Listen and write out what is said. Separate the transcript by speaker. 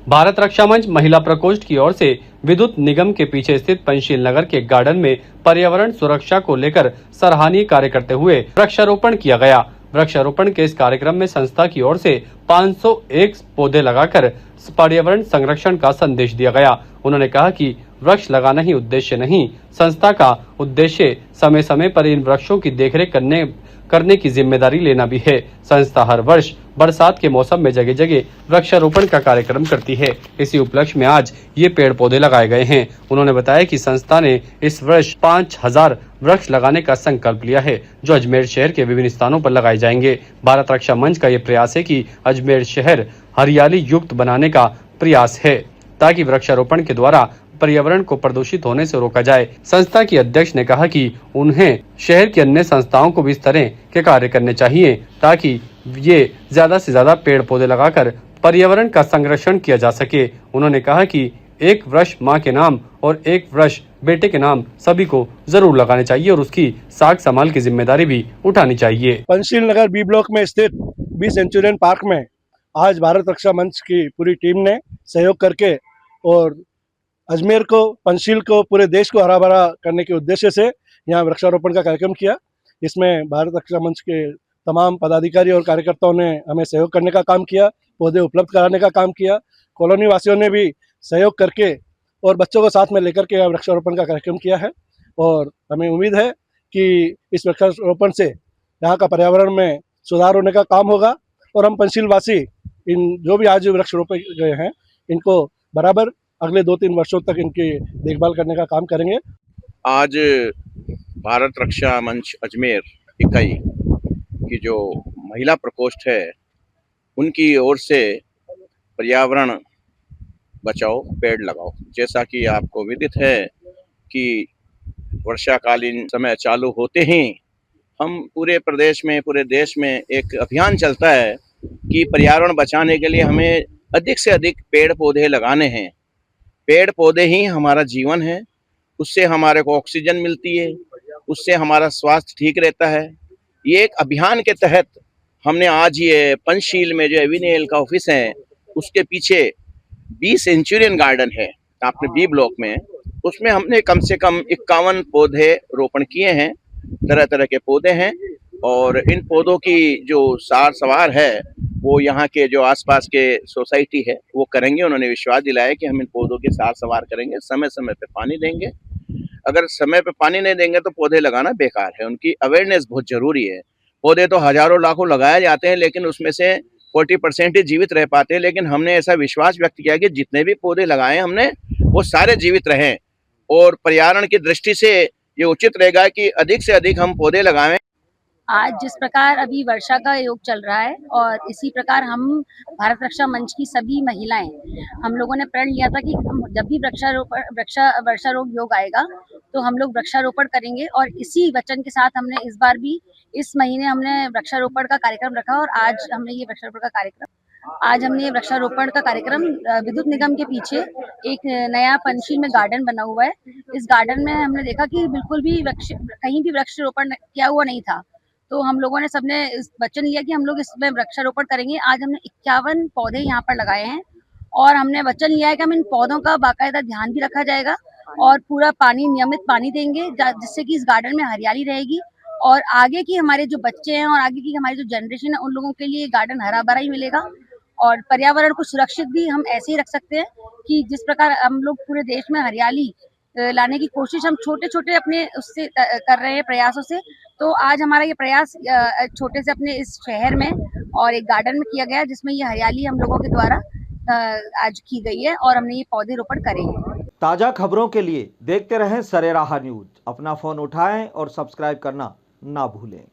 Speaker 1: भारत रक्षा मंच महिला प्रकोष्ठ की ओर से विद्युत निगम के पीछे स्थित पंचशील नगर के गार्डन में पर्यावरण सुरक्षा को लेकर सराहनीय कार्य करते हुए वृक्षारोपण किया गया। वृक्षारोपण के इस कार्यक्रम में संस्था की ओर से 501 पौधे लगाकर पर्यावरण संरक्षण का संदेश दिया गया। उन्होंने कहा कि वृक्ष लगाना ही उद्देश्य नहीं, संस्था का उद्देश्य समय समय पर इन वृक्षों की देखरेख करने की जिम्मेदारी लेना भी है। संस्था हर वर्ष बरसात के मौसम में जगह जगह वृक्षारोपण का कार्यक्रम करती है। इसी उपलक्ष्य में आज ये पेड़ पौधे लगाए गए हैं। उन्होंने बताया कि संस्था ने इस वर्ष 5000 वृक्ष लगाने का संकल्प लिया है, जो अजमेर शहर के विभिन्न स्थानों पर लगाए जाएंगे। भारत रक्षा मंच का ये प्रयास है कि अजमेर शहर हरियाली युक्त बनाने का प्रयास है, ताकि वृक्षारोपण के द्वारा पर्यावरण को प्रदूषित होने से रोका जाए। संस्था की अध्यक्ष ने कहा कि उन्हें शहर की अन्य संस्थाओं को भी इस तरह के कार्य करने चाहिए, ताकि ये ज्यादा से ज्यादा पेड़ पौधे लगाकर पर्यावरण का संरक्षण किया जा सके। उन्होंने कहा कि एक वृक्ष माँ के नाम और एक वृक्ष बेटे के नाम सभी को जरूर लगाने चाहिए और उसकी साख संभाल की जिम्मेदारी भी उठानी चाहिए।
Speaker 2: पंचशील नगर बी ब्लॉक में स्थित 20 सेंचुरियन पार्क में आज भारत रक्षा मंच की पूरी टीम ने सहयोग करके और अजमेर को, पंचशील को, पूरे देश को हरा भरा करने के उद्देश्य से यहाँ वृक्षारोपण का कार्यक्रम किया। इसमें भारत रक्षा मंच के तमाम पदाधिकारी और कार्यकर्ताओं ने हमें सहयोग करने का काम किया, पौधे उपलब्ध कराने का काम किया। कॉलोनी वासियों ने भी सहयोग करके और बच्चों को साथ में लेकर के वृक्षारोपण का कार्यक्रम किया है और हमें उम्मीद है कि इस वृक्षारोपण से यहाँ का पर्यावरण में सुधार होने का काम होगा और हम पंचशील वासी इन जो भी आज वृक्ष रोपे गए हैं इनको बराबर अगले 2-3 वर्षों तक इनकी देखभाल करने का काम करेंगे।
Speaker 3: आज भारत रक्षा मंच अजमेर इकाई की जो महिला प्रकोष्ठ है, उनकी ओर से पर्यावरण बचाओ पेड़ लगाओ। जैसा कि आपको विदित है कि वर्षाकालीन समय चालू होते ही हम पूरे प्रदेश में, पूरे देश में एक अभियान चलता है कि पर्यावरण बचाने के लिए हमें अधिक से अधिक पेड़ पौधे लगाने हैं। पेड़ पौधे ही हमारा जीवन है, उससे हमारे को ऑक्सीजन मिलती है, उससे हमारा स्वास्थ्य ठीक रहता है। ये एक अभियान के तहत हमने आज ये पंचशील में जो एविनियल का ऑफिस है, उसके पीछे 20 सेंचुरियन गार्डन है आपने बी ब्लॉक में, उसमें हमने कम से कम 51 पौधे रोपण किए हैं। तरह तरह के पौधे हैं और इन पौधों की जो सार सवार है वो यहाँ के जो आसपास के सोसाइटी है वो करेंगे। उन्होंने विश्वास दिलाया कि हम इन पौधों के सार सवार करेंगे, समय समय पे पानी देंगे। अगर समय पे पानी नहीं देंगे तो पौधे लगाना बेकार है। उनकी अवेयरनेस बहुत जरूरी है। पौधे तो हजारों लाखों लगाए जाते हैं, लेकिन उसमें से 40% ही जीवित रह पाते हैं। लेकिन हमने ऐसा विश्वास व्यक्त किया कि जितने भी पौधे लगाए हमने वो सारे जीवित रहें और पर्यावरण की दृष्टि से ये उचित रहेगा कि अधिक से अधिक हम पौधे लगाएं।
Speaker 4: आज जिस प्रकार अभी वर्षा का योग चल रहा है और इसी प्रकार हम भारत रक्षा मंच की सभी महिलाएं हम लोगों ने प्रण लिया था कि हम जब भी वर्षारोप योग आएगा तो हम लोग वृक्षारोपण करेंगे और इसी वचन के साथ हमने इस बार भी इस महीने हमने वृक्षारोपण का कार्यक्रम रखा और आज हमने ये वृक्षारोपण का कार्यक्रम विद्युत निगम के पीछे एक नया पंचशील में गार्डन बना हुआ है। इस गार्डन में हमने देखा कि बिल्कुल भी कहीं भी वृक्षारोपण किया हुआ नहीं था, तो हम लोगों ने सबने इस वचन लिया कि हम लोग इसमें वृक्षारोपण करेंगे। आज हमने 51 पौधे यहाँ पर लगाए हैं और हमने वचन लिया है कि हम इन पौधों का बाकायदा ध्यान भी रखा जाएगा और पूरा नियमित पानी देंगे, जिससे कि इस गार्डन में हरियाली रहेगी और आगे की हमारे जो बच्चे हैं और आगे की हमारी जो जनरेशन है उन लोगों के लिए गार्डन हरा भरा ही मिलेगा और पर्यावरण को सुरक्षित भी हम ऐसे ही रख सकते हैं कि जिस प्रकार हम लोग पूरे देश में हरियाली लाने की कोशिश हम छोटे छोटे अपने उससे कर रहे हैं प्रयासों से। तो आज हमारा ये प्रयास छोटे से अपने इस शहर में और एक गार्डन में किया गया, जिसमें ये हरियाली हम लोगों के द्वारा आज की गई है और हमने ये पौधे रोपण करे हैं।
Speaker 5: ताज़ा खबरों के लिए देखते रहें सरेराह न्यूज। अपना फोन उठाएं और सब्सक्राइब करना ना भूलें।